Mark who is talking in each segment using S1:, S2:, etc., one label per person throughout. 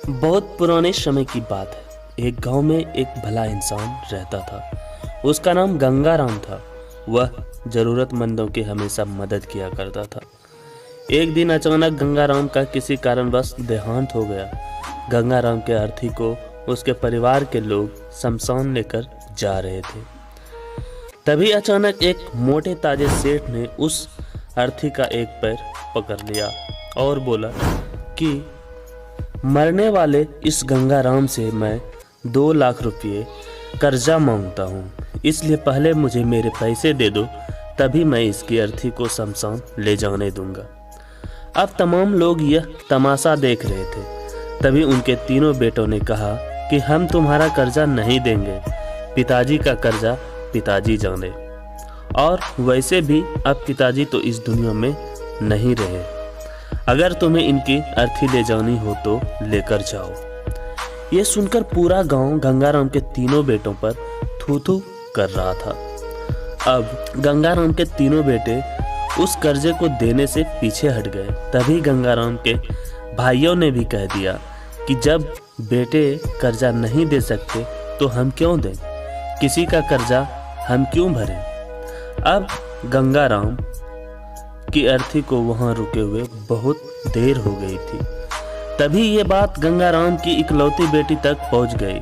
S1: बहुत पुराने समय की बात है। एक गांव में एक भला इंसान रहता था। उसका नाम गंगाराम था। वह जरूरतमंदों की हमेशा मदद किया करता था। एक दिन अचानक गंगाराम का किसी कारणवश देहांत हो गया। गंगाराम के अर्थी को उसके परिवार के लोग शमशान लेकर जा रहे थे। तभी अचानक एक मोटे ताजे सेठ ने उस अर्थी का एक पैर पकड़ लिया और बोला कि मरने वाले इस गंगाराम से मैं 2 लाख रुपये कर्जा मांगता हूँ, इसलिए पहले मुझे मेरे पैसे दे दो, तभी मैं इसकी अर्थी को शमशान ले जाने दूंगा। अब तमाम लोग यह तमाशा देख रहे थे। तभी उनके तीनों बेटों ने कहा कि हम तुम्हारा कर्जा नहीं देंगे, पिताजी का कर्जा पिताजी जाने। और वैसे भी अब पिताजी तो इस दुनिया में नहीं रहे। अगर तुम्हें इनकी अर्थी ले जानी हो तो लेकर जाओ। ये सुनकर पूरा गांव गंगाराम के तीनों बेटों पर थू थू कर रहा था। अब गंगाराम के तीनों बेटे उस कर्जे को देने से पीछे हट गए। तभी गंगाराम के भाइयों ने भी कह दिया कि जब बेटे कर्जा नहीं दे सकते तो हम क्यों दें, किसी का कर्जा हम क्यों भरें। अब गंगाराम की अर्थी को वहां रुके हुए बहुत देर हो गई थी। तभी ये बात गंगाराम की इकलौती बेटी तक पहुंच गई,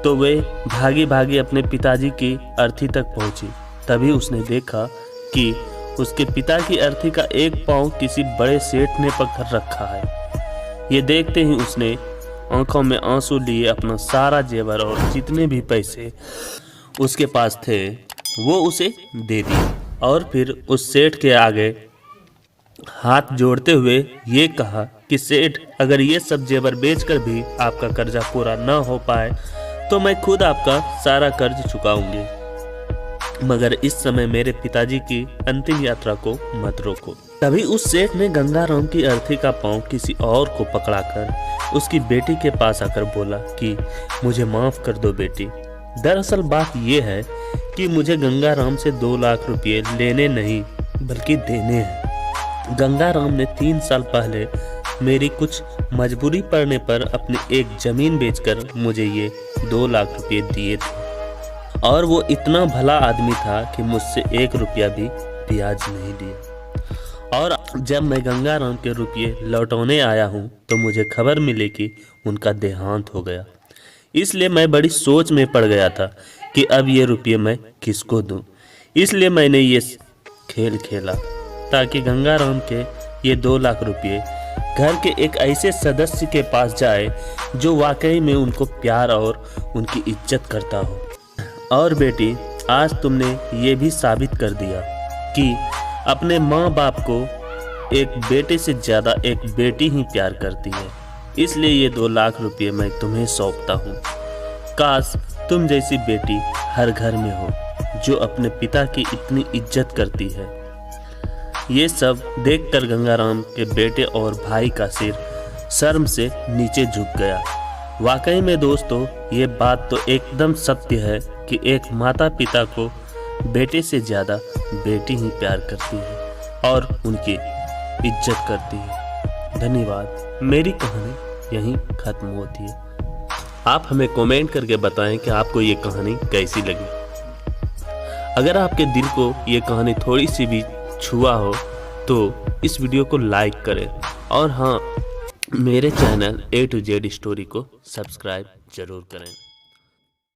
S1: तो वे भागी भागी अपने पिताजी की अर्थी तक पहुंची। तभी उसने देखा कि उसके पिता की अर्थी का एक पांव किसी बड़े सेठ ने पकड़ रखा है। ये देखते ही उसने आंखों में आंसू लिए अपना सारा जेवर और जितने भी पैसे उसके पास थे वो उसे दे दिए और फिर उस सेठ के आगे हाथ जोड़ते हुए ये कहा कि सेठ, अगर ये सब जेवर बेचकर भी आपका कर्जा पूरा न हो पाए तो मैं खुद आपका सारा कर्ज चुकाऊंगी, मगर इस समय मेरे पिताजी की अंतिम यात्रा को मत रोको। तभी उस सेठ ने गंगाराम की अर्थी का पांव किसी और को पकड़ाकर उसकी बेटी के पास आकर बोला कि मुझे माफ कर दो बेटी, दरअसल बात यह है कि मुझे गंगाराम से 2 लाख रुपये लेने नहीं बल्कि देने हैं। गंगाराम ने 3 साल पहले मेरी कुछ मजबूरी पड़ने पर अपनी एक जमीन बेचकर मुझे ये 2 लाख रुपये दिए थे, और वो इतना भला आदमी था कि मुझसे 1 रुपया भी ब्याज नहीं दिया। और जब मैं गंगाराम के रुपये लौटाने आया हूँ तो मुझे खबर मिली कि उनका देहांत हो गया। इसलिए मैं बड़ी सोच में पड़ गया था कि अब ये रुपये मैं किसको दूं। इसलिए मैंने ये खेल खेला ताकि गंगाराम के ये 2 लाख रुपये घर के एक ऐसे सदस्य के पास जाए जो वाकई में उनको प्यार और उनकी इज्जत करता हो। और बेटी, आज तुमने ये भी साबित कर दिया कि अपने माँ बाप को एक बेटे से ज़्यादा एक बेटी ही प्यार करती है। इसलिए ये 2 लाख रुपये मैं तुम्हें सौंपता हूँ। काश तुम जैसी बेटी हर घर में हो जो अपने पिता की इतनी इज्जत करती है। ये सब देखकर गंगाराम के बेटे और भाई का सिर शर्म से नीचे झुक गया। वाकई में दोस्तों, ये बात तो एकदम सत्य है कि एक माता पिता को बेटे से ज़्यादा बेटी ही प्यार करती है और उनकी इज्जत करती है। धन्यवाद। मेरी कहानी यहीं ख़त्म होती है। आप हमें कमेंट करके बताएं कि आपको ये कहानी कैसी लगी। अगर आपके दिल को ये कहानी थोड़ी सी भी छुआ हो तो इस वीडियो को लाइक करें, और हाँ, मेरे channel A to Z story को सब्सक्राइब जरूर करें।